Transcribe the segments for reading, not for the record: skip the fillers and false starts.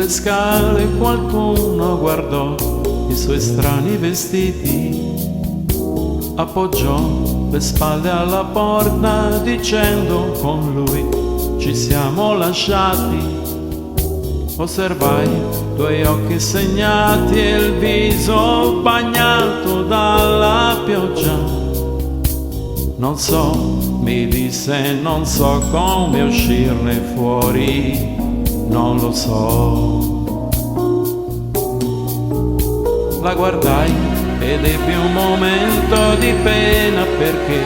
sulle scale qualcuno guardò i suoi strani vestiti, appoggiò le spalle alla porta dicendo con lui ci siamo lasciati. Osservai i tuoi occhi segnati e il viso bagnato dalla pioggia. Non so, mi disse, non so come uscirne fuori, non lo so. La guardai ed ebbi un momento di pena perché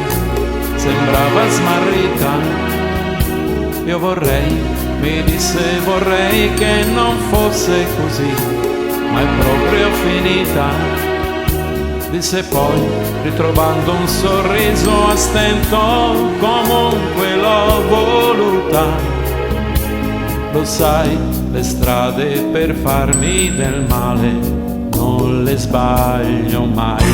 sembrava smarrita. Io vorrei, mi disse, vorrei che non fosse così, ma è proprio finita. Disse poi, ritrovando un sorriso a stento, comunque l'ho voluta. Lo sai, le strade per farmi del male non le sbaglio mai.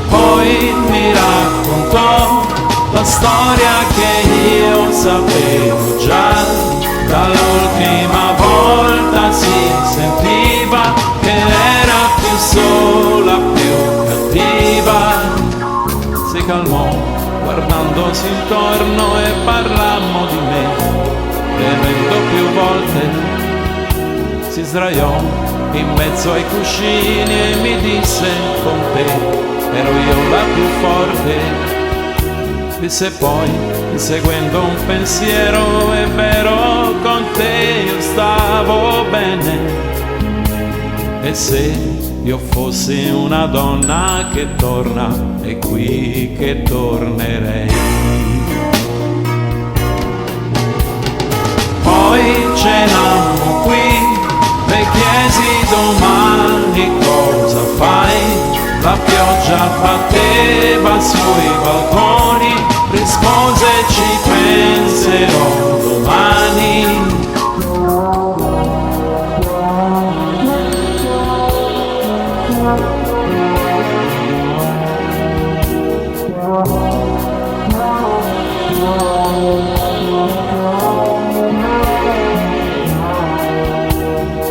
Poi mi raccontò la storia che io sapevo già, dall'ultima volta si sentiva che era più sola, più cattiva. Si calmò guardandosi intorno e parlammo di me, bevendo più volte. Si sdraiò in mezzo ai cuscini e mi disse con te ero io la più forte. Disse poi, inseguendo un pensiero, è vero, con te io stavo bene. E se io fossi una donna che torna, è qui che tornerei. Poi cenammo qui, le chiesi domani cosa fai. La pioggia batteva sui balconi, rispose ci penserò domani.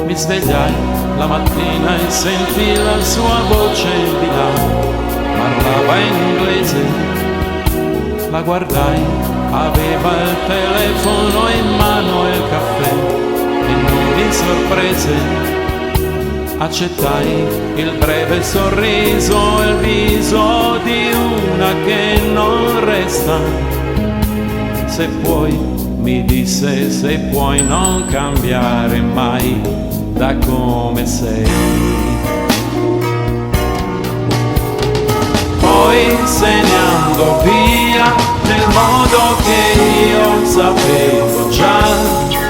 Mi svegliai la mattina e sentì la sua voce di là, parlava in inglese. La guardai, aveva il telefono in mano e il caffè e non mi sorprese. Accettai il breve sorriso e il viso di una che non resta. Se puoi, mi disse, se puoi non cambiare mai da come sei. Poi se ne andò via nel modo che io sapevo già.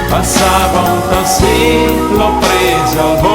Passava un taxi, l'ho presa al volo